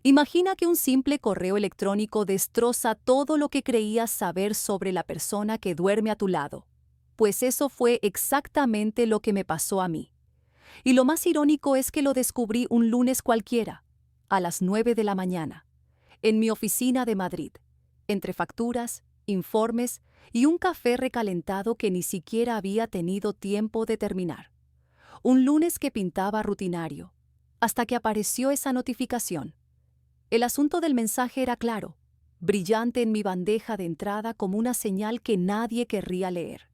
Imagina que un simple correo electrónico destroza todo lo que creías saber sobre la persona que duerme a tu lado. Pues eso fue exactamente lo que me pasó a mí. Y lo más irónico es que lo descubrí un lunes cualquiera, a las 9 de la mañana, en mi oficina de Madrid, entre facturas, informes y un café recalentado que ni siquiera había tenido tiempo de terminar. Un lunes que pintaba rutinario, hasta que apareció esa notificación. El asunto del mensaje era claro, brillante en mi bandeja de entrada como una señal que nadie querría leer.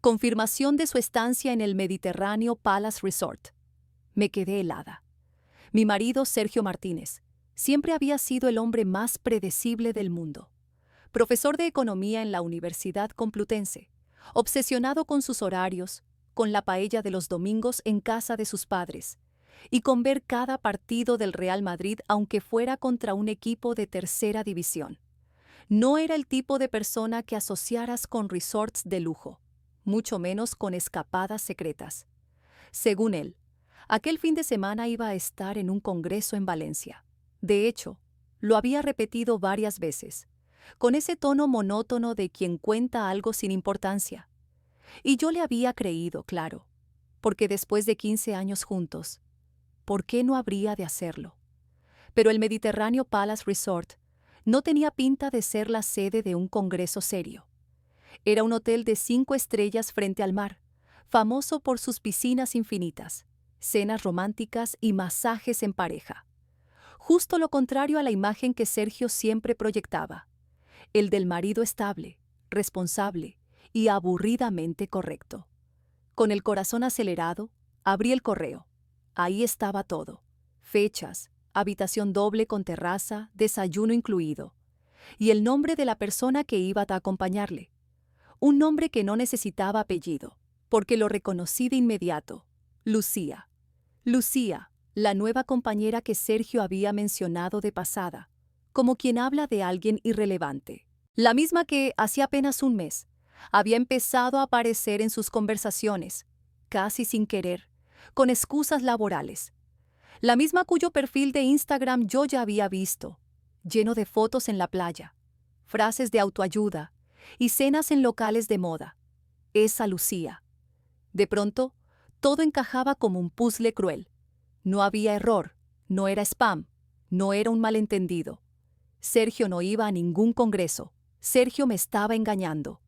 Confirmación de su estancia en el Mediterráneo Palace Resort. Me quedé helada. Mi marido, Sergio Martínez, siempre había sido el hombre más predecible del mundo. Profesor de economía en la Universidad Complutense, obsesionado con sus horarios, con la paella de los domingos en casa de sus padres, y con ver cada partido del Real Madrid aunque fuera contra un equipo de tercera división. No era el tipo de persona que asociaras con resorts de lujo, mucho menos con escapadas secretas. Según él, aquel fin de semana iba a estar en un congreso en Valencia. De hecho, lo había repetido varias veces, con ese tono monótono de quien cuenta algo sin importancia. Y yo le había creído, claro, porque después de 15 años juntos, ¿por qué no habría de hacerlo? Pero el Mediterráneo Palace Resort no tenía pinta de ser la sede de un congreso serio. Era un hotel de 5 estrellas frente al mar, famoso por sus piscinas infinitas, cenas románticas y masajes en pareja. Justo lo contrario a la imagen que Sergio siempre proyectaba, el del marido estable, responsable y aburridamente correcto. Con el corazón acelerado, abrí el correo. Ahí estaba todo. Fechas, habitación doble con terraza, desayuno incluido. Y el nombre de la persona que iba a acompañarle. Un nombre que no necesitaba apellido, porque lo reconocí de inmediato. Lucía. Lucía, la nueva compañera que Sergio había mencionado de pasada, como quien habla de alguien irrelevante. La misma que, hacía apenas un mes, había empezado a aparecer en sus conversaciones, casi sin querer, con excusas laborales. La misma cuyo perfil de Instagram yo ya había visto, lleno de fotos en la playa, frases de autoayuda y cenas en locales de moda. Esa Lucía. De pronto, todo encajaba como un puzzle cruel. No había error, no era spam, no era un malentendido. Sergio no iba a ningún congreso. Sergio me estaba engañando.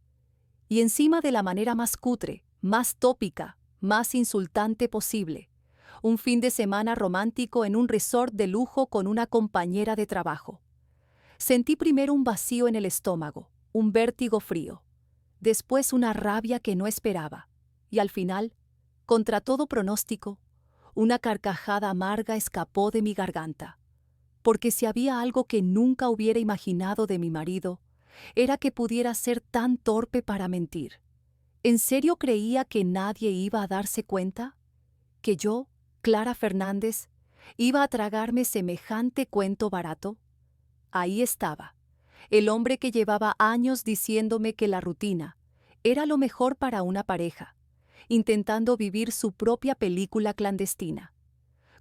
Y encima de la manera más cutre, más tópica, más insultante posible. Un fin de semana romántico en un resort de lujo con una compañera de trabajo. Sentí primero un vacío en el estómago, un vértigo frío. Después una rabia que no esperaba. Y al final, contra todo pronóstico, una carcajada amarga escapó de mi garganta. Porque si había algo que nunca hubiera imaginado de mi marido, era que pudiera ser tan torpe para mentir. ¿En serio creía que nadie iba a darse cuenta? ¿Que yo, Clara Fernández, iba a tragarme semejante cuento barato? Ahí estaba, el hombre que llevaba años diciéndome que la rutina era lo mejor para una pareja, intentando vivir su propia película clandestina,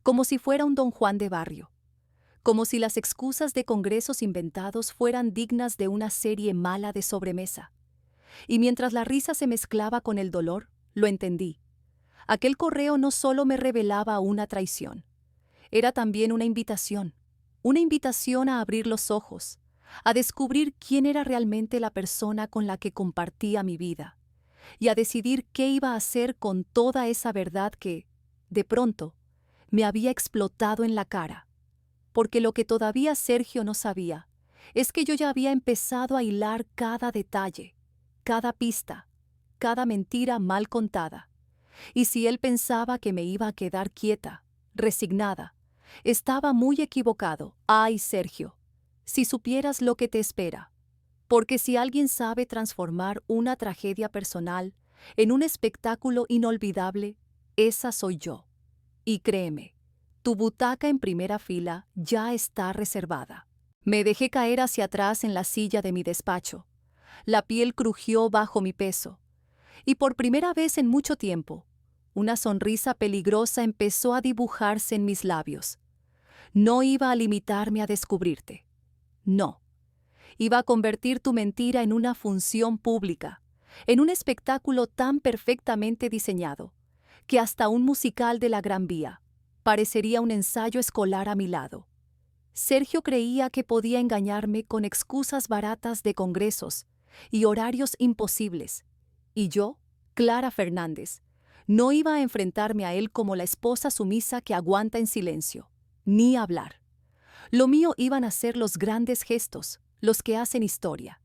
como si fuera un Don Juan de barrio, como si las excusas de congresos inventados fueran dignas de una serie mala de sobremesa. Y mientras la risa se mezclaba con el dolor, lo entendí. Aquel correo no solo me revelaba una traición, era también una invitación a abrir los ojos, a descubrir quién era realmente la persona con la que compartía mi vida, y a decidir qué iba a hacer con toda esa verdad que, de pronto, me había explotado en la cara. Porque lo que todavía Sergio no sabía es que yo ya había empezado a hilar cada detalle, cada pista, cada mentira mal contada. Y si él pensaba que me iba a quedar quieta, resignada, estaba muy equivocado. Ay, Sergio, si supieras lo que te espera. Porque si alguien sabe transformar una tragedia personal en un espectáculo inolvidable, esa soy yo. Y créeme, tu butaca en primera fila ya está reservada. Me dejé caer hacia atrás en la silla de mi despacho. La piel crujió bajo mi peso. Y por primera vez en mucho tiempo, una sonrisa peligrosa empezó a dibujarse en mis labios. No iba a limitarme a descubrirte. No. Iba a convertir tu mentira en una función pública, en un espectáculo tan perfectamente diseñado, que hasta un musical de la Gran Vía parecería un ensayo escolar a mi lado. Sergio creía que podía engañarme con excusas baratas de congresos y horarios imposibles, y yo, Clara Fernández, no iba a enfrentarme a él como la esposa sumisa que aguanta en silencio, ni hablar. Lo mío iban a ser los grandes gestos, los que hacen historia.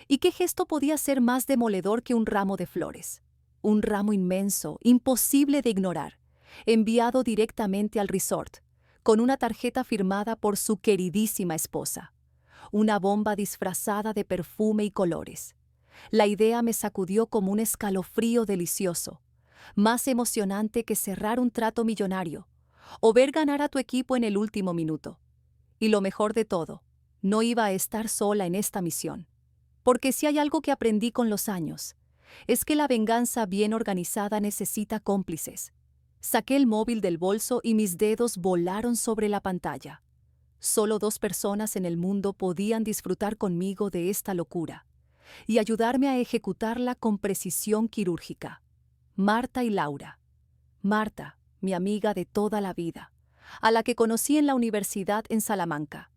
¿Y qué gesto podía ser más demoledor que un ramo de flores? Un ramo inmenso, imposible de ignorar, enviado directamente al resort, con una tarjeta firmada por su queridísima esposa. Una bomba disfrazada de perfume y colores. La idea me sacudió como un escalofrío delicioso, más emocionante que cerrar un trato millonario, o ver ganar a tu equipo en el último minuto. Y lo mejor de todo, no iba a estar sola en esta misión. Porque si hay algo que aprendí con los años, es que la venganza bien organizada necesita cómplices. Saqué el móvil del bolso y mis dedos volaron sobre la pantalla. Solo 2 personas en el mundo podían disfrutar conmigo de esta locura y ayudarme a ejecutarla con precisión quirúrgica. Marta y Laura. Marta, mi amiga de toda la vida, a la que conocí en la universidad en Salamanca.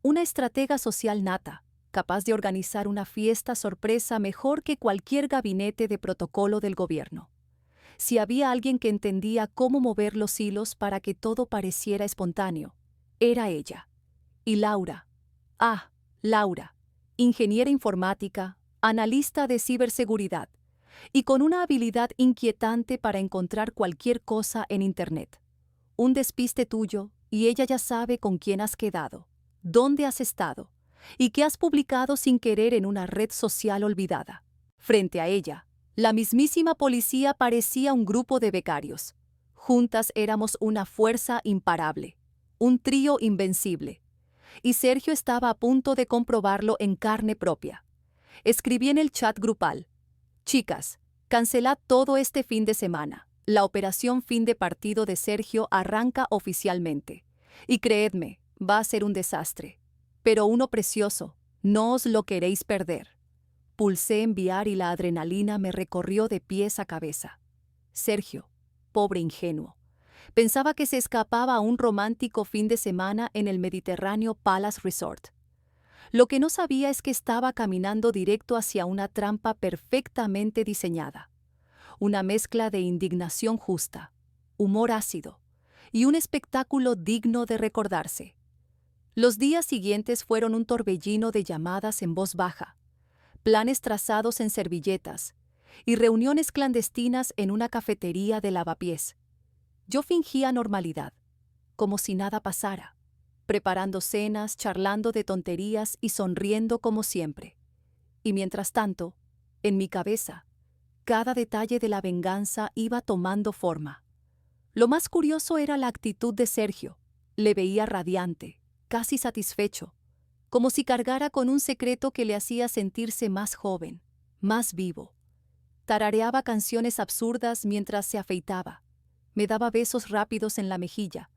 Una estratega social nata, capaz de organizar una fiesta sorpresa mejor que cualquier gabinete de protocolo del gobierno. Si había alguien que entendía cómo mover los hilos para que todo pareciera espontáneo, era ella. Y Laura. Laura, ingeniera informática, analista de ciberseguridad, y con una habilidad inquietante para encontrar cualquier cosa en Internet. Un despiste tuyo y ella ya sabe con quién has quedado, dónde has estado y qué has publicado sin querer en una red social olvidada. Frente a ella, la mismísima policía parecía un grupo de becarios. Juntas éramos una fuerza imparable, un trío invencible. Y Sergio estaba a punto de comprobarlo en carne propia. Escribí en el chat grupal: chicas, cancelad todo este fin de semana. La operación fin de partido de Sergio arranca oficialmente. Y creedme, va a ser un desastre. Pero uno precioso, no os lo queréis perder. Pulsé enviar y la adrenalina me recorrió de pies a cabeza. Sergio, pobre ingenuo, pensaba que se escapaba a un romántico fin de semana en el Mediterráneo Palace Resort. Lo que no sabía es que estaba caminando directo hacia una trampa perfectamente diseñada. Una mezcla de indignación justa, humor ácido y un espectáculo digno de recordarse. Los días siguientes fueron un torbellino de llamadas en voz baja, planes trazados en servilletas y reuniones clandestinas en una cafetería de lavapiés. Yo fingía normalidad, como si nada pasara, preparando cenas, charlando de tonterías y sonriendo como siempre. Y mientras tanto, en mi cabeza, cada detalle de la venganza iba tomando forma. Lo más curioso era la actitud de Sergio. Le veía radiante, casi satisfecho, como si cargara con un secreto que le hacía sentirse más joven, más vivo. Tarareaba canciones absurdas mientras se afeitaba. Me daba besos rápidos en la mejilla,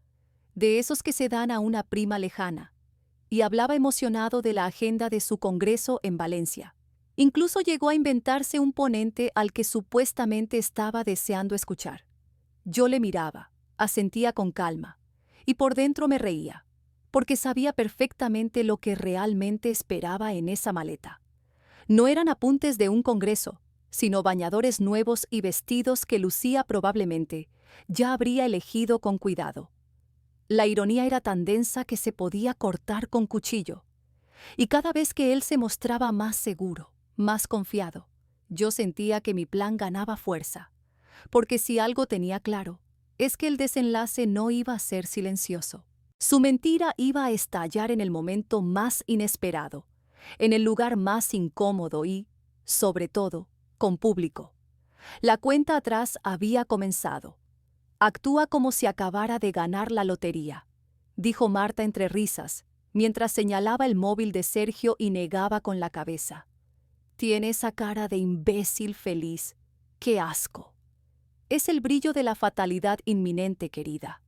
de esos que se dan a una prima lejana, y hablaba emocionado de la agenda de su congreso en Valencia. Incluso llegó a inventarse un ponente al que supuestamente estaba deseando escuchar. Yo le miraba, asentía con calma, y por dentro me reía, porque sabía perfectamente lo que realmente esperaba en esa maleta. No eran apuntes de un congreso, sino bañadores nuevos y vestidos que Lucía probablemente ya habría elegido con cuidado. La ironía era tan densa que se podía cortar con cuchillo, y cada vez que él se mostraba más seguro, más confiado, yo sentía que mi plan ganaba fuerza, porque si algo tenía claro, es que el desenlace no iba a ser silencioso. Su mentira iba a estallar en el momento más inesperado, en el lugar más incómodo y, sobre todo, con público. La cuenta atrás había comenzado. Actúa como si acabara de ganar la lotería, dijo Marta entre risas, mientras señalaba el móvil de Sergio y negaba con la cabeza. Tiene esa cara de imbécil feliz. ¡Qué asco! Es el brillo de la fatalidad inminente, querida.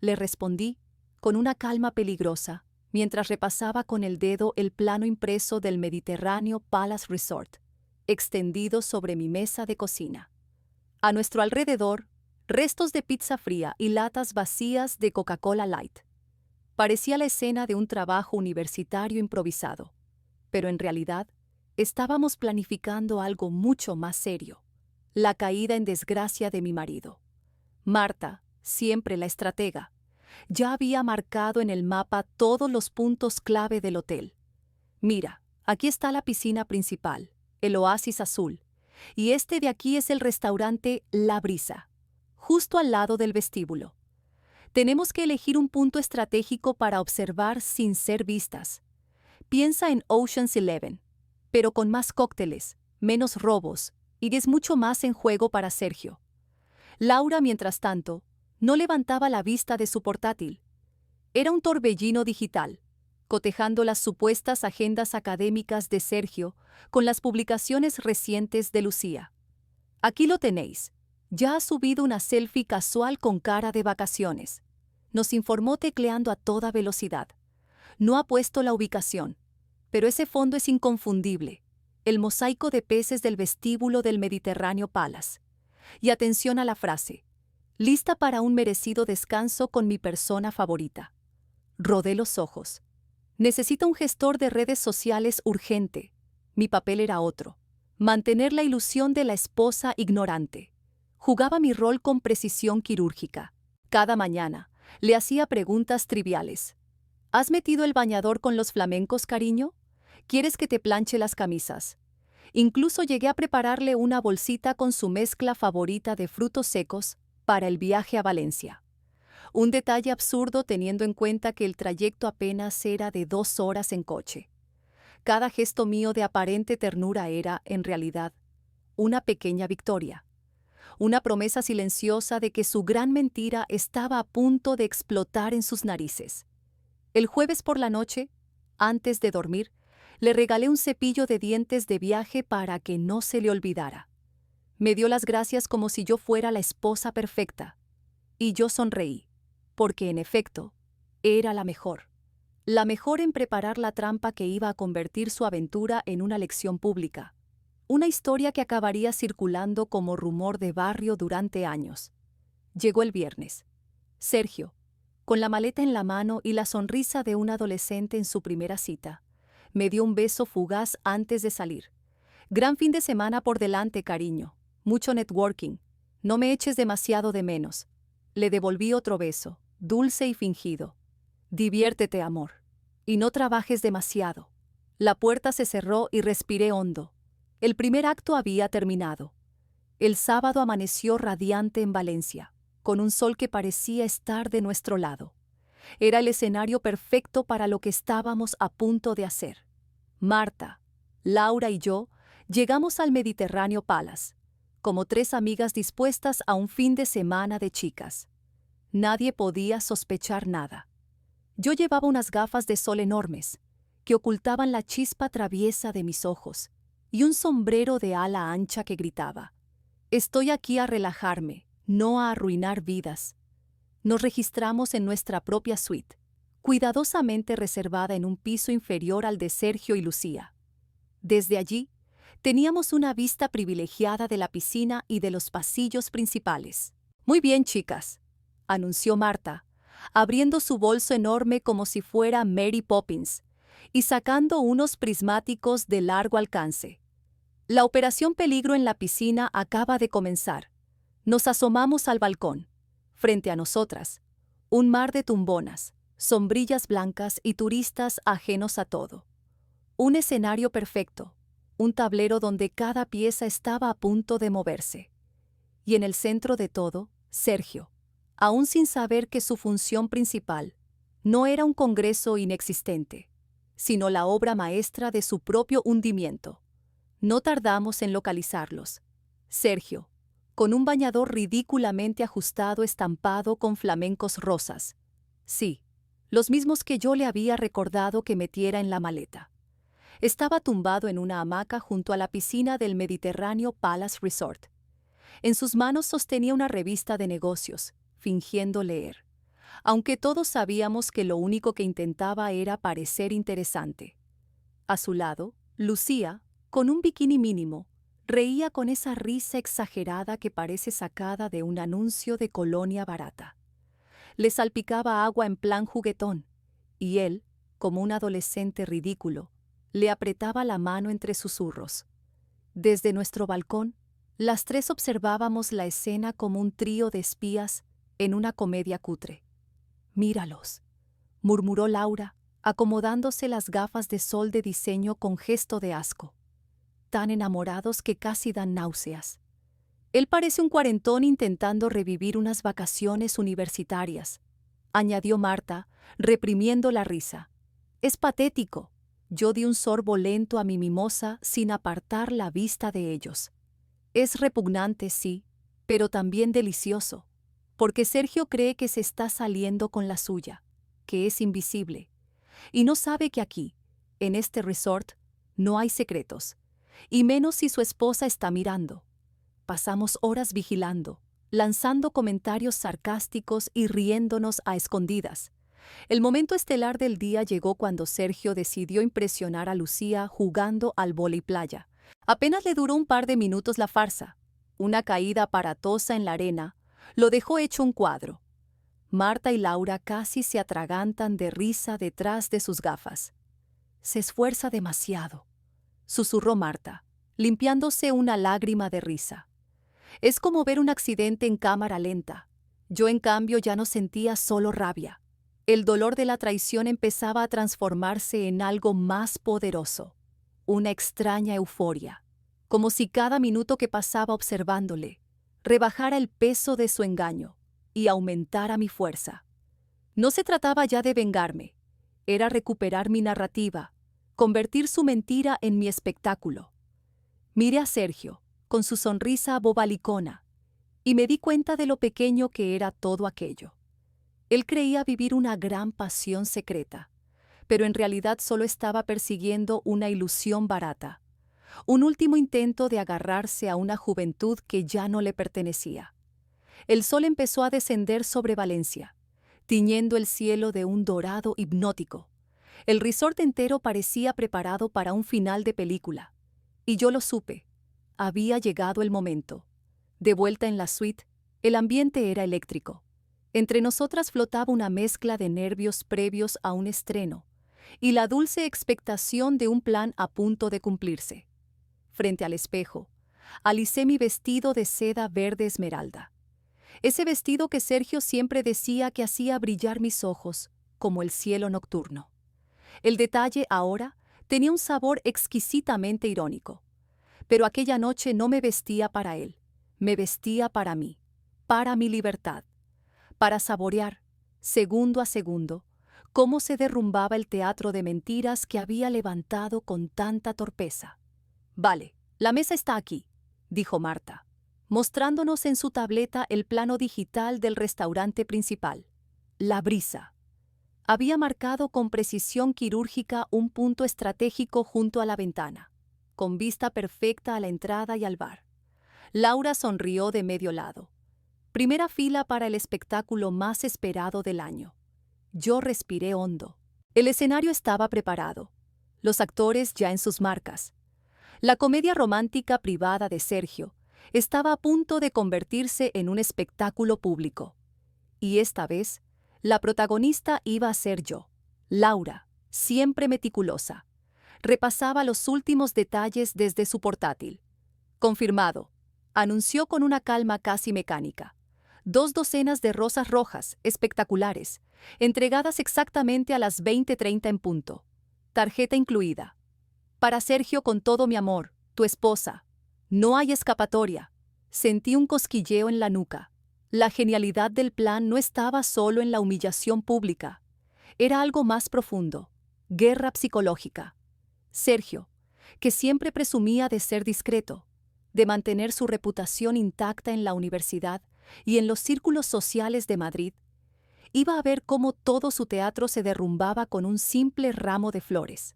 Le respondí, con una calma peligrosa, mientras repasaba con el dedo el plano impreso del Mediterráneo Palace Resort, extendido sobre mi mesa de cocina. A nuestro alrededor, restos de pizza fría y latas vacías de Coca-Cola Light. Parecía la escena de un trabajo universitario improvisado, pero en realidad estábamos planificando algo mucho más serio: la caída en desgracia de mi marido. Marta, siempre la estratega, ya había marcado en el mapa todos los puntos clave del hotel. Mira, aquí está la piscina principal, el oasis azul, y este de aquí es el restaurante La Brisa, justo al lado del vestíbulo. Tenemos que elegir un punto estratégico para observar sin ser vistas. Piensa en Ocean's 11, pero con más cócteles, menos robos, y es mucho más en juego para Sergio. Laura, mientras tanto, no levantaba la vista de su portátil. Era un torbellino digital, cotejando las supuestas agendas académicas de Sergio con las publicaciones recientes de Lucía. Aquí lo tenéis. Ya ha subido una selfie casual con cara de vacaciones. Nos informó tecleando a toda velocidad. No ha puesto la ubicación, pero ese fondo es inconfundible. El mosaico de peces del vestíbulo del Mediterráneo Palace. Y atención a la frase: lista para un merecido descanso con mi persona favorita. Rodé los ojos. Necesito un gestor de redes sociales urgente. Mi papel era otro: mantener la ilusión de la esposa ignorante. Jugaba mi rol con precisión quirúrgica. Cada mañana le hacía preguntas triviales. ¿Has metido el bañador con los flamencos, cariño? ¿Quieres que te planche las camisas? Incluso llegué a prepararle una bolsita con su mezcla favorita de frutos secos para el viaje a Valencia. Un detalle absurdo teniendo en cuenta que el trayecto apenas era de 2 horas en coche. Cada gesto mío de aparente ternura era, en realidad, una pequeña victoria. Una promesa silenciosa de que su gran mentira estaba a punto de explotar en sus narices. El jueves por la noche, antes de dormir, le regalé un cepillo de dientes de viaje para que no se le olvidara. Me dio las gracias como si yo fuera la esposa perfecta. Y yo sonreí, porque en efecto, era la mejor. La mejor en preparar la trampa que iba a convertir su aventura en una lección pública. Una historia que acabaría circulando como rumor de barrio durante años. Llegó el viernes. Sergio, con la maleta en la mano y la sonrisa de un adolescente en su primera cita, me dio un beso fugaz antes de salir. Gran fin de semana por delante, cariño. Mucho networking. No me eches demasiado de menos. Le devolví otro beso, dulce y fingido. Diviértete, amor. Y no trabajes demasiado. La puerta se cerró y respiré hondo. El primer acto había terminado. El sábado amaneció radiante en Valencia, con un sol que parecía estar de nuestro lado. Era el escenario perfecto para lo que estábamos a punto de hacer. Marta, Laura y yo llegamos al Mediterráneo Palace, como 3 amigas dispuestas a un fin de semana de chicas. Nadie podía sospechar nada. Yo llevaba unas gafas de sol enormes, que ocultaban la chispa traviesa de mis ojos, y un sombrero de ala ancha que gritaba: «Estoy aquí a relajarme, no a arruinar vidas». Nos registramos en nuestra propia suite, cuidadosamente reservada en un piso inferior al de Sergio y Lucía. Desde allí, teníamos una vista privilegiada de la piscina y de los pasillos principales. «Muy bien, chicas», anunció Marta, abriendo su bolso enorme como si fuera Mary Poppins y sacando unos prismáticos de largo alcance. La operación peligro en la piscina acaba de comenzar. Nos asomamos al balcón. Frente a nosotras, un mar de tumbonas, sombrillas blancas y turistas ajenos a todo. Un escenario perfecto, un tablero donde cada pieza estaba a punto de moverse. Y en el centro de todo, Sergio, aún sin saber que su función principal no era un congreso inexistente, sino la obra maestra de su propio hundimiento. No tardamos en localizarlos. Sergio, con un bañador ridículamente ajustado estampado con flamencos rosas. Sí, los mismos que yo le había recordado que metiera en la maleta. Estaba tumbado en una hamaca junto a la piscina del Mediterráneo Palace Resort. En sus manos sostenía una revista de negocios, fingiendo leer. aunque todos sabíamos que lo único que intentaba era parecer interesante. A su lado, Lucía, con un bikini mínimo, reía con esa risa exagerada que parece sacada de un anuncio de colonia barata. Le salpicaba agua en plan juguetón, y él, como un adolescente ridículo, le apretaba la mano entre susurros. Desde nuestro balcón, las tres observábamos la escena como un trío de espías en una comedia cutre. «Míralos», murmuró Laura, acomodándose las gafas de sol de diseño con gesto de asco. «Tan enamorados que casi dan náuseas». «Él parece un cuarentón intentando revivir unas vacaciones universitarias», añadió Marta, reprimiendo la risa. «Es patético». Yo di un sorbo lento a mi mimosa sin apartar la vista de ellos. Es repugnante, sí, pero también delicioso, porque Sergio cree que se está saliendo con la suya, que es invisible, y no sabe que aquí, en este resort, no hay secretos, y menos si su esposa está mirando. Pasamos horas vigilando, lanzando comentarios sarcásticos y riéndonos a escondidas. El momento estelar del día llegó cuando Sergio decidió impresionar a Lucía jugando al vóley playa. Apenas le duró un par de minutos la farsa. Una caída aparatosa en la arena lo dejó hecho un cuadro. Marta y Laura casi se atragantan de risa detrás de sus gafas. «Se esfuerza demasiado», susurró Marta, limpiándose una lágrima de risa. «Es como ver un accidente en cámara lenta. Yo, en cambio, ya no sentía solo rabia. El dolor de la traición empezaba a transformarse en algo más poderoso, una extraña euforia, como si cada minuto que pasaba observándole rebajara el peso de su engaño y aumentara mi fuerza. No se trataba ya de vengarme, era recuperar mi narrativa, convertir su mentira en mi espectáculo. Miré a Sergio, con su sonrisa bobalicona, y me di cuenta de lo pequeño que era todo aquello. Él creía vivir una gran pasión secreta, pero en realidad solo estaba persiguiendo una ilusión barata, un último intento de agarrarse a una juventud que ya no le pertenecía. El sol empezó a descender sobre Valencia, tiñendo el cielo de un dorado hipnótico. El resort entero parecía preparado para un final de película, y yo lo supe. Había llegado el momento. De vuelta en la suite, el ambiente era eléctrico. Entre nosotras flotaba una mezcla de nervios previos a un estreno y la dulce expectación de un plan a punto de cumplirse. Frente al espejo, alicé mi vestido de seda verde esmeralda. Ese vestido que Sergio siempre decía que hacía brillar mis ojos como el cielo nocturno. El detalle ahora tenía un sabor exquisitamente irónico. Pero aquella noche no me vestía para él, me vestía para mí, para mi libertad, para saborear, segundo a segundo, cómo se derrumbaba el teatro de mentiras que había levantado con tanta torpeza. «Vale, la mesa está aquí», dijo Marta, mostrándonos en su tableta el plano digital del restaurante principal. La Brisa. Había marcado con precisión quirúrgica un punto estratégico junto a la ventana, con vista perfecta a la entrada y al bar. Laura sonrió de medio lado. Primera fila para el espectáculo más esperado del año. Yo respiré hondo. El escenario estaba preparado, los actores ya en sus marcas. La comedia romántica privada de Sergio estaba a punto de convertirse en un espectáculo público. Y esta vez, la protagonista iba a ser yo, Laura, siempre meticulosa. Repasaba los últimos detalles desde su portátil. «Confirmado», anunció con una calma casi mecánica. 2 docenas de rosas rojas, espectaculares, entregadas exactamente a las 20:30 en punto. Tarjeta incluida. «Para Sergio con todo mi amor, tu esposa. No hay escapatoria». Sentí un cosquilleo en la nuca. La genialidad del plan no estaba solo en la humillación pública. Era algo más profundo. Guerra psicológica. Sergio, que siempre presumía de ser discreto, de mantener su reputación intacta en la universidad y en los círculos sociales de Madrid, iba a ver cómo todo su teatro se derrumbaba con un simple ramo de flores.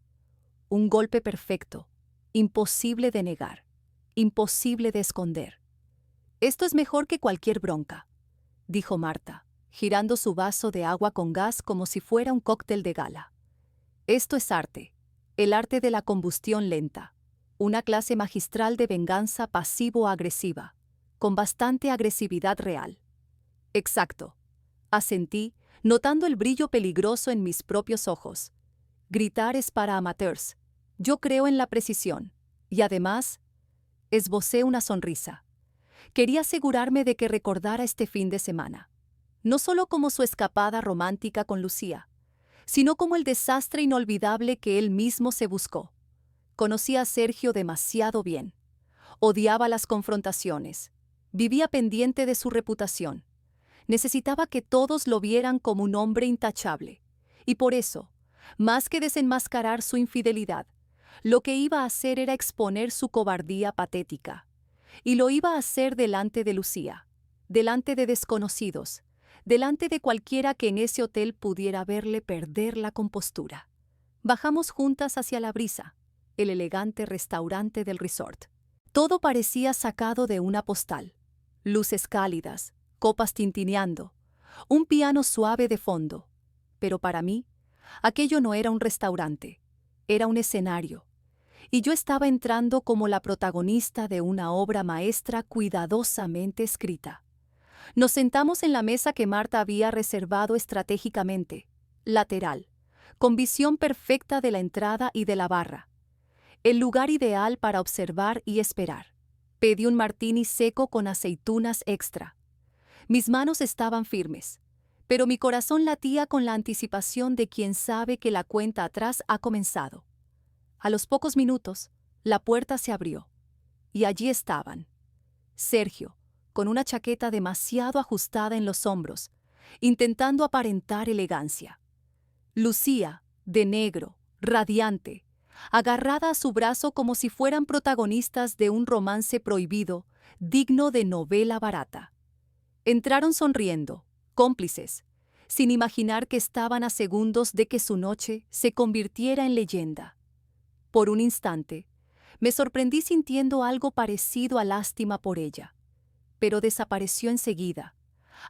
Un golpe perfecto, imposible de negar, imposible de esconder. «Esto es mejor que cualquier bronca», dijo Marta, girando su vaso de agua con gas como si fuera un cóctel de gala. Esto es arte, el arte de la combustión lenta, una clase magistral de venganza pasivo-agresiva, con bastante agresividad real. Exacto, asentí, notando el brillo peligroso en mis propios ojos. Gritar es para amateurs. Yo creo en la precisión. Y además, esbocé una sonrisa. Quería asegurarme de que recordara este fin de semana. No solo como su escapada romántica con Lucía, sino como el desastre inolvidable que él mismo se buscó. Conocía a Sergio demasiado bien. Odiaba las confrontaciones. Vivía pendiente de su reputación. Necesitaba que todos lo vieran como un hombre intachable. Y por eso, más que desenmascarar su infidelidad, lo que iba a hacer era exponer su cobardía patética. Y lo iba a hacer delante de Lucía, delante de desconocidos, delante de cualquiera que en ese hotel pudiera verle perder la compostura. Bajamos juntas hacia La Brisa, el elegante restaurante del resort. Todo parecía sacado de una postal. Luces cálidas, copas tintineando, un piano suave de fondo. Pero para mí, aquello no era un restaurante, era un escenario. Y yo estaba entrando como la protagonista de una obra maestra cuidadosamente escrita. Nos sentamos en la mesa que Marta había reservado estratégicamente, lateral, con visión perfecta de la entrada y de la barra. El lugar ideal para observar y esperar. Pedí un martini seco con aceitunas extra. Mis manos estaban firmes, pero mi corazón latía con la anticipación de quien sabe que la cuenta atrás ha comenzado. A los pocos minutos, la puerta se abrió, y allí estaban. Sergio, con una chaqueta demasiado ajustada en los hombros, intentando aparentar elegancia. Lucía, de negro, radiante, agarrada a su brazo como si fueran protagonistas de un romance prohibido, digno de novela barata. Entraron sonriendo, cómplices, sin imaginar que estaban a segundos de que su noche se convirtiera en leyenda. Por un instante, me sorprendí sintiendo algo parecido a lástima por ella, pero desapareció enseguida,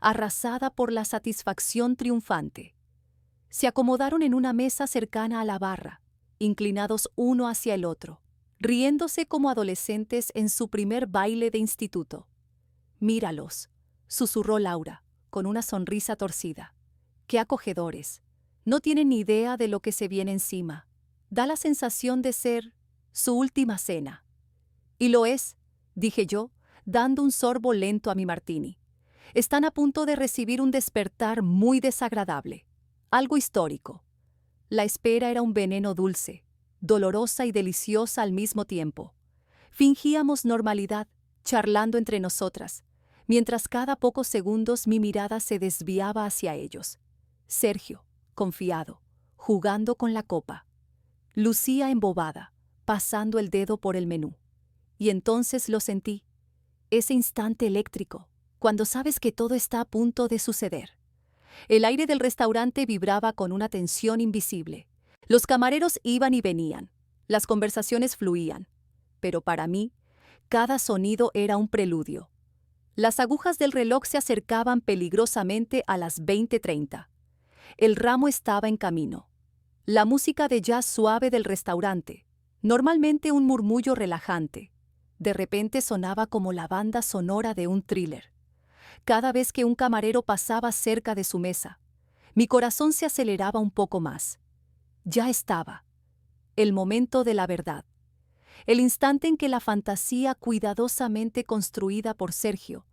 arrasada por la satisfacción triunfante. Se acomodaron en una mesa cercana a la barra, inclinados uno hacia el otro, riéndose como adolescentes en su primer baile de instituto. «Míralos», susurró Laura, con una sonrisa torcida. «Qué acogedores. No tienen ni idea de lo que se viene encima. Da la sensación de ser su última cena». «Y lo es», dije yo, dando un sorbo lento a mi martini. «Están a punto de recibir un despertar muy desagradable, algo histórico». La espera era un veneno dulce, dolorosa y deliciosa al mismo tiempo. Fingíamos normalidad, charlando entre nosotras, mientras cada pocos segundos mi mirada se desviaba hacia ellos. Sergio, confiado, jugando con la copa. Lucía embobada, pasando el dedo por el menú. Y entonces lo sentí. Ese instante eléctrico, cuando sabes que todo está a punto de suceder. El aire del restaurante vibraba con una tensión invisible. Los camareros iban y venían. Las conversaciones fluían. Pero para mí, cada sonido era un preludio. Las agujas del reloj se acercaban peligrosamente a las 20:30. El ramo estaba en camino. La música de jazz suave del restaurante, normalmente un murmullo relajante, de repente sonaba como la banda sonora de un thriller. Cada vez que un camarero pasaba cerca de su mesa, mi corazón se aceleraba un poco más. Ya estaba. El momento de la verdad. El instante en que la fantasía cuidadosamente construida por Sergio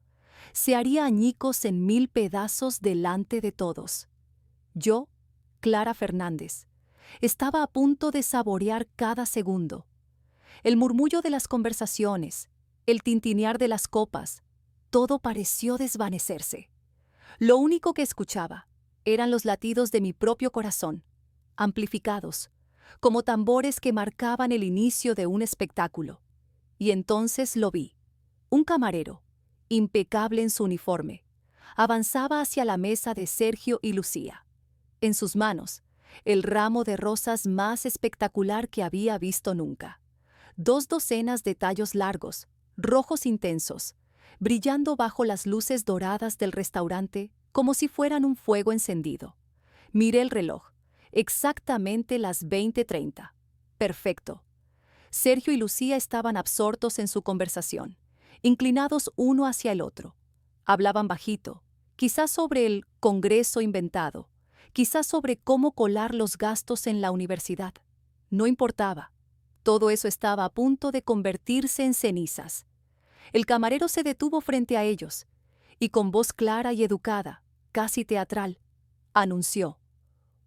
se haría añicos en 1000 pedazos delante de todos. Yo, Clara Fernández, estaba a punto de saborear cada segundo. El murmullo de las conversaciones, el tintinear de las copas, todo pareció desvanecerse. Lo único que escuchaba eran los latidos de mi propio corazón, amplificados, como tambores que marcaban el inicio de un espectáculo. Y entonces lo vi. Un camarero, impecable en su uniforme, avanzaba hacia la mesa de Sergio y Lucía. En sus manos, el ramo de rosas más espectacular que había visto nunca. 2 docenas de tallos largos, rojos intensos, brillando bajo las luces doradas del restaurante como si fueran un fuego encendido. Miré el reloj. Exactamente las 20:30. Perfecto. Sergio y Lucía estaban absortos en su conversación, inclinados uno hacia el otro. Hablaban bajito, quizás sobre el congreso inventado, quizás sobre cómo colar los gastos en la universidad. No importaba. Todo eso estaba a punto de convertirse en cenizas. El camarero se detuvo frente a ellos y con voz clara y educada, casi teatral, anunció: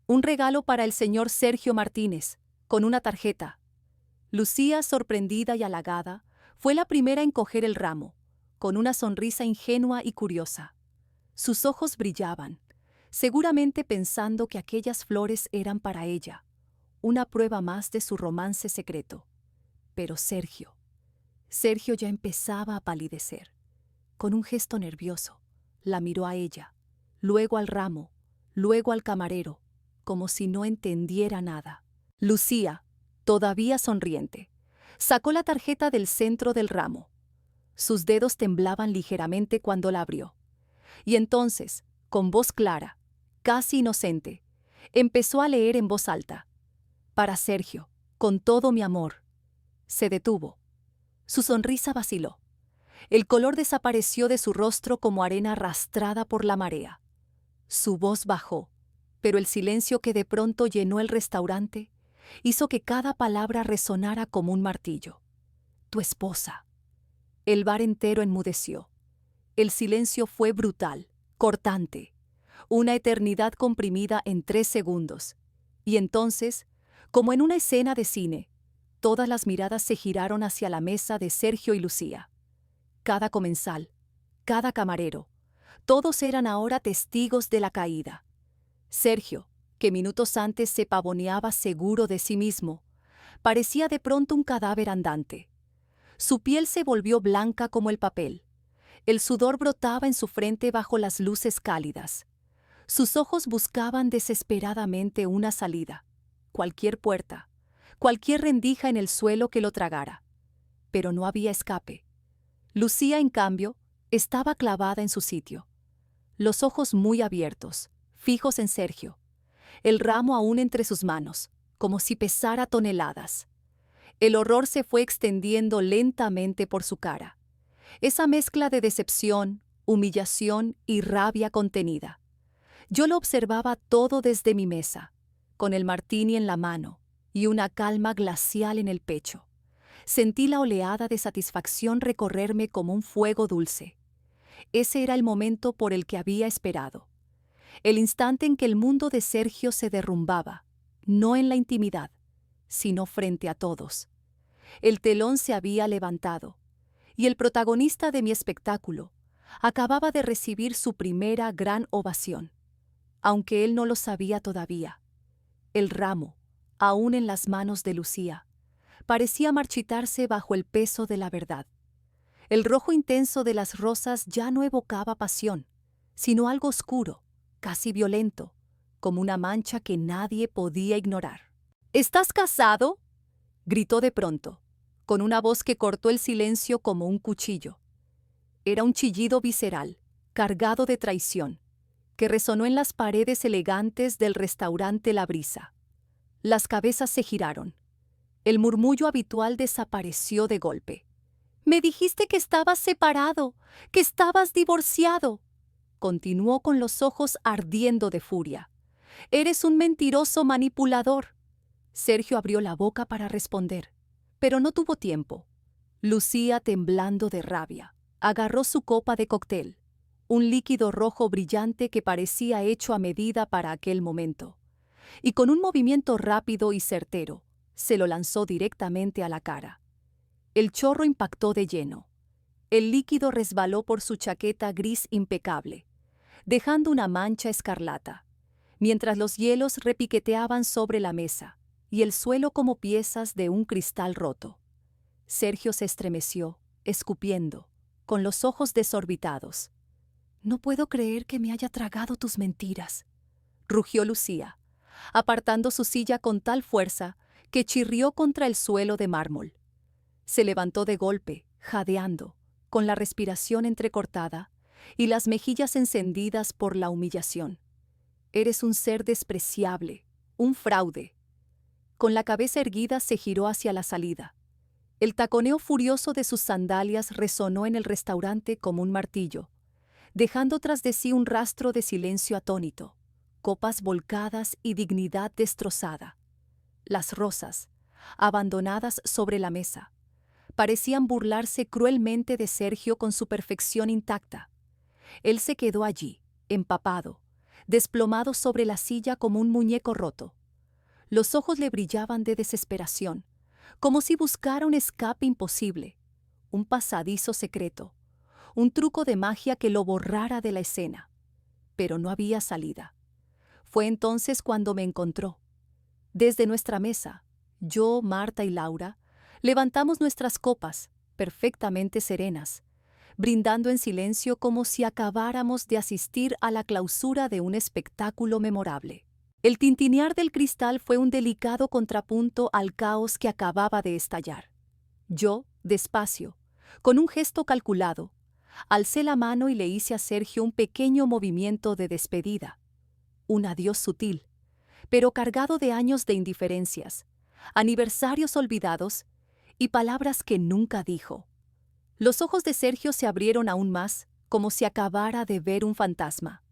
«Un regalo para el señor Sergio Martínez, con una tarjeta». Lucía, sorprendida y halagada, fue la primera en coger el ramo, con una sonrisa ingenua y curiosa. Sus ojos brillaban, seguramente pensando que aquellas flores eran para ella, una prueba más de su romance secreto. Pero Sergio ya empezaba a palidecer. Con un gesto nervioso, la miró a ella, luego al ramo, luego al camarero, como si no entendiera nada. Lucía, todavía sonriente, sacó la tarjeta del centro del ramo. Sus dedos temblaban ligeramente cuando la abrió. Y entonces, con voz clara, casi inocente, empezó a leer en voz alta: «Para Sergio, con todo mi amor». Se detuvo. Su sonrisa vaciló. El color desapareció de su rostro como arena arrastrada por la marea. Su voz bajó, pero el silencio que de pronto llenó el restaurante hizo que cada palabra resonara como un martillo. «Tu esposa». El bar entero enmudeció. El silencio fue brutal, cortante, una eternidad comprimida en 3 segundos. Y entonces, como en una escena de cine, todas las miradas se giraron hacia la mesa de Sergio y Lucía. Cada comensal, cada camarero, todos eran ahora testigos de la caída. Sergio, que minutos antes se pavoneaba seguro de sí mismo, parecía de pronto un cadáver andante. Su piel se volvió blanca como el papel. El sudor brotaba en su frente bajo las luces cálidas. Sus ojos buscaban desesperadamente una salida, cualquier puerta, cualquier rendija en el suelo que lo tragara. Pero no había escape. Lucía, en cambio, estaba clavada en su sitio, los ojos muy abiertos, fijos en Sergio, el ramo aún entre sus manos, como si pesara toneladas. El horror se fue extendiendo lentamente por su cara, esa mezcla de decepción, humillación y rabia contenida. Yo lo observaba todo desde mi mesa, con el martini en la mano y una calma glacial en el pecho. Sentí la oleada de satisfacción recorrerme como un fuego dulce. Ese era el momento por el que había esperado. El instante en que el mundo de Sergio se derrumbaba, no en la intimidad, sino frente a todos. El telón se había levantado, y el protagonista de mi espectáculo acababa de recibir su primera gran ovación. Aunque él no lo sabía todavía, el ramo, aún en las manos de Lucía, parecía marchitarse bajo el peso de la verdad. El rojo intenso de las rosas ya no evocaba pasión, sino algo oscuro, casi violento, como una mancha que nadie podía ignorar. «¿Estás casado?», gritó de pronto, con una voz que cortó el silencio como un cuchillo. Era un chillido visceral, cargado de traición, que resonó en las paredes elegantes del restaurante La Brisa. Las cabezas se giraron. El murmullo habitual desapareció de golpe. «Me dijiste que estabas separado, que estabas divorciado», continuó con los ojos ardiendo de furia. «Eres un mentiroso manipulador». Sergio abrió la boca para responder, pero no tuvo tiempo. Lucía, temblando de rabia, agarró su copa de cóctel, un líquido rojo brillante que parecía hecho a medida para aquel momento, y con un movimiento rápido y certero, se lo lanzó directamente a la cara. El chorro impactó de lleno. El líquido resbaló por su chaqueta gris impecable, dejando una mancha escarlata, mientras los hielos repiqueteaban sobre la mesa y el suelo como piezas de un cristal roto. Sergio se estremeció, escupiendo, con los ojos desorbitados. «No puedo creer que me haya tragado tus mentiras», rugió Lucía, apartando su silla con tal fuerza que chirrió contra el suelo de mármol. Se levantó de golpe, jadeando, con la respiración entrecortada, y las mejillas encendidas por la humillación. Eres un ser despreciable, un fraude. Con la cabeza erguida se giró hacia la salida. El taconeo furioso de sus sandalias resonó en el restaurante como un martillo, dejando tras de sí un rastro de silencio atónito, copas volcadas y dignidad destrozada. Las rosas, abandonadas sobre la mesa, parecían burlarse cruelmente de Sergio con su perfección intacta. Él se quedó allí, empapado, desplomado sobre la silla como un muñeco roto. Los ojos le brillaban de desesperación, como si buscara un escape imposible, un pasadizo secreto, un truco de magia que lo borrara de la escena. Pero no había salida. Fue entonces cuando me encontró. Desde nuestra mesa, yo, Marta y Laura, levantamos nuestras copas, perfectamente serenas, brindando en silencio como si acabáramos de asistir a la clausura de un espectáculo memorable. El tintinear del cristal fue un delicado contrapunto al caos que acababa de estallar. Yo, despacio, con un gesto calculado, alcé la mano y le hice a Sergio un pequeño movimiento de despedida, un adiós sutil, pero cargado de años de indiferencias, aniversarios olvidados y palabras que nunca dijo. Los ojos de Sergio se abrieron aún más, como si acabara de ver un fantasma.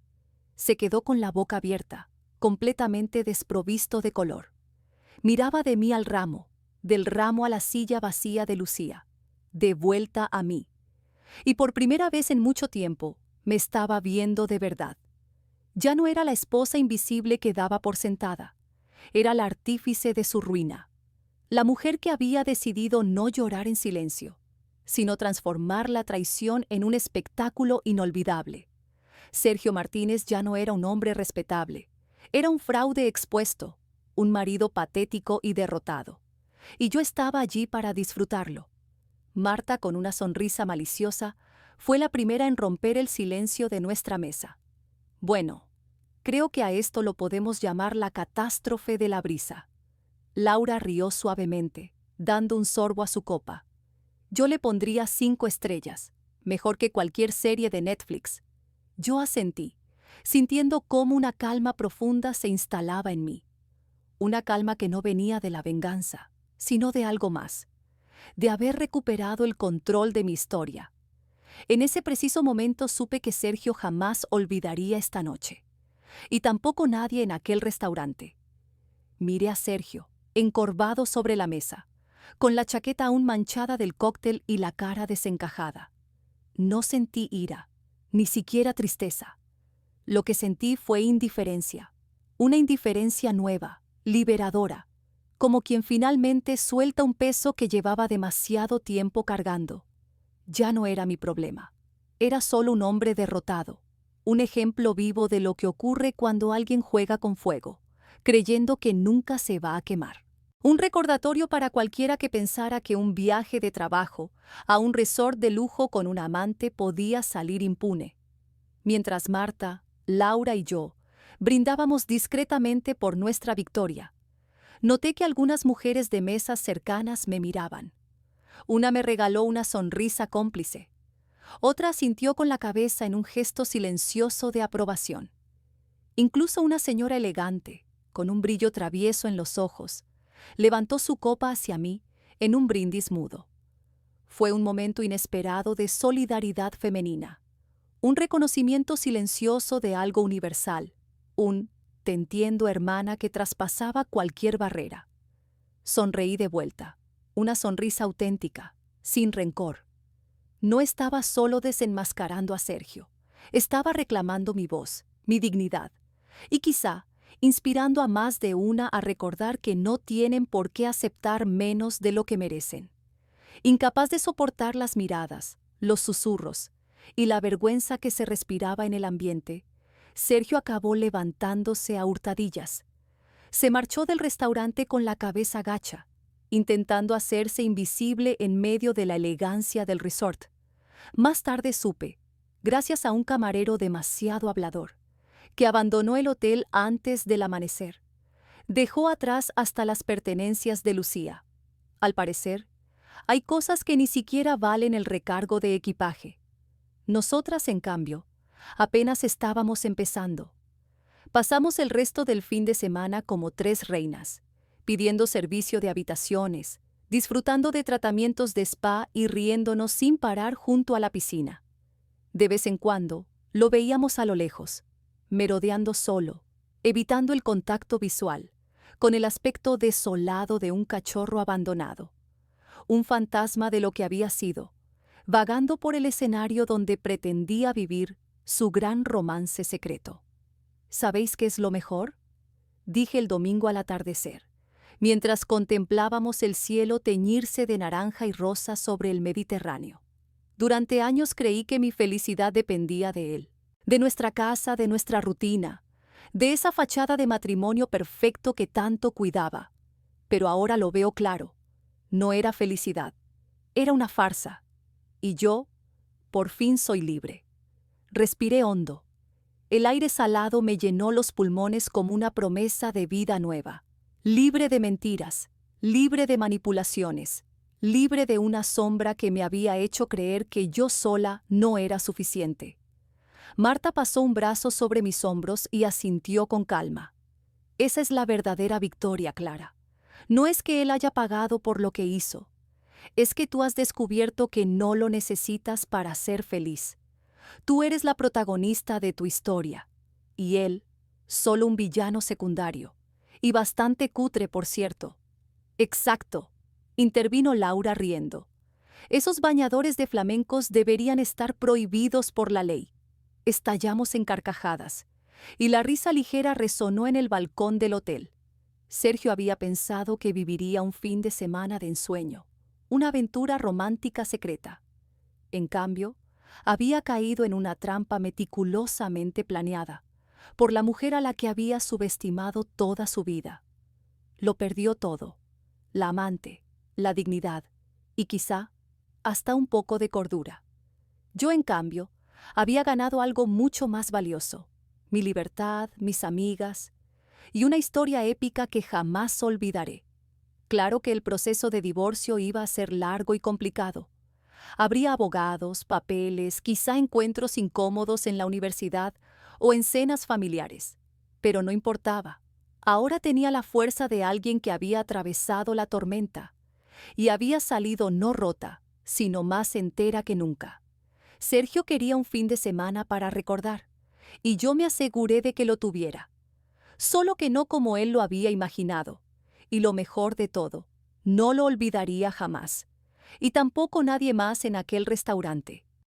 Se quedó con la boca abierta, completamente desprovisto de color. Miraba de mí al ramo, del ramo a la silla vacía de Lucía, de vuelta a mí. Y por primera vez en mucho tiempo, me estaba viendo de verdad. Ya no era la esposa invisible que daba por sentada. Era la artífice de su ruina. La mujer que había decidido no llorar en silencio, sino transformar la traición en un espectáculo inolvidable. Sergio Martínez ya no era un hombre respetable. Era un fraude expuesto, un marido patético y derrotado. Y yo estaba allí para disfrutarlo. Marta, con una sonrisa maliciosa, fue la primera en romper el silencio de nuestra mesa. Bueno, creo que a esto lo podemos llamar la catástrofe de la brisa. Laura rió suavemente, dando un sorbo a su copa. Yo le pondría 5 estrellas, mejor que cualquier serie de Netflix. Yo asentí, sintiendo cómo una calma profunda se instalaba en mí. Una calma que no venía de la venganza, sino de algo más, de haber recuperado el control de mi historia. En ese preciso momento supe que Sergio jamás olvidaría esta noche, y tampoco nadie en aquel restaurante. Miré a Sergio, encorvado sobre la mesa, con la chaqueta aún manchada del cóctel y la cara desencajada. No sentí ira, ni siquiera tristeza. Lo que sentí fue indiferencia, una indiferencia nueva, liberadora, como quien finalmente suelta un peso que llevaba demasiado tiempo cargando. Ya no era mi problema. Era solo un hombre derrotado, un ejemplo vivo de lo que ocurre cuando alguien juega con fuego, creyendo que nunca se va a quemar. Un recordatorio para cualquiera que pensara que un viaje de trabajo a un resort de lujo con un amante podía salir impune. Mientras Marta, Laura y yo brindábamos discretamente por nuestra victoria, noté que algunas mujeres de mesas cercanas me miraban. Una me regaló una sonrisa cómplice. Otra asintió con la cabeza en un gesto silencioso de aprobación. Incluso una señora elegante, con un brillo travieso en los ojos, levantó su copa hacia mí en un brindis mudo. Fue un momento inesperado de solidaridad femenina, un reconocimiento silencioso de algo universal, un «te entiendo, hermana» que traspasaba cualquier barrera. Sonreí de vuelta, una sonrisa auténtica, sin rencor. No estaba solo desenmascarando a Sergio, estaba reclamando mi voz, mi dignidad, y quizá inspirando a más de una a recordar que no tienen por qué aceptar menos de lo que merecen. Incapaz de soportar las miradas, los susurros y la vergüenza que se respiraba en el ambiente, Sergio acabó levantándose a hurtadillas. Se marchó del restaurante con la cabeza gacha, intentando hacerse invisible en medio de la elegancia del resort. Más tarde supe, gracias a un camarero demasiado hablador, que abandonó el hotel antes del amanecer. Dejó atrás hasta las pertenencias de Lucía. Al parecer, hay cosas que ni siquiera valen el recargo de equipaje. Nosotras, en cambio, apenas estábamos empezando. Pasamos el resto del fin de semana como tres reinas, pidiendo servicio de habitaciones, disfrutando de tratamientos de spa y riéndonos sin parar junto a la piscina. De vez en cuando, lo veíamos a lo lejos, merodeando solo, evitando el contacto visual, con el aspecto desolado de un cachorro abandonado, un fantasma de lo que había sido, vagando por el escenario donde pretendía vivir su gran romance secreto. ¿Sabéis qué es lo mejor?, dije el domingo al atardecer, mientras contemplábamos el cielo teñirse de naranja y rosa sobre el Mediterráneo. Durante años creí que mi felicidad dependía de él, de nuestra casa, de nuestra rutina, de esa fachada de matrimonio perfecto que tanto cuidaba. Pero ahora lo veo claro. No era felicidad, era una farsa. Y yo, por fin, soy libre. Respiré hondo. El aire salado me llenó los pulmones como una promesa de vida nueva. Libre de mentiras, libre de manipulaciones, libre de una sombra que me había hecho creer que yo sola no era suficiente. Marta pasó un brazo sobre mis hombros y asintió con calma. Esa es la verdadera victoria, Clara. No es que él haya pagado por lo que hizo. Es que tú has descubierto que no lo necesitas para ser feliz. Tú eres la protagonista de tu historia, y él, solo un villano secundario, y bastante cutre, por cierto. Exacto, intervino Laura riendo. Esos bañadores de flamencos deberían estar prohibidos por la ley. Estallamos en carcajadas, y la risa ligera resonó en el balcón del hotel. Sergio había pensado que viviría un fin de semana de ensueño, una aventura romántica secreta. En cambio, había caído en una trampa meticulosamente planeada por la mujer a la que había subestimado toda su vida. Lo perdió todo: la amante, la dignidad y quizá hasta un poco de cordura. Yo, en cambio, había ganado algo mucho más valioso: mi libertad, mis amigas y una historia épica que jamás olvidaré. Claro que el proceso de divorcio iba a ser largo y complicado. Habría abogados, papeles, quizá encuentros incómodos en la universidad o en cenas familiares. Pero no importaba. Ahora tenía la fuerza de alguien que había atravesado la tormenta y había salido no rota, sino más entera que nunca. Sergio quería un fin de semana para recordar, y yo me aseguré de que lo tuviera. Solo que no como él lo había imaginado. Y lo mejor de todo, no lo olvidaría jamás. Y tampoco nadie más en aquel restaurante.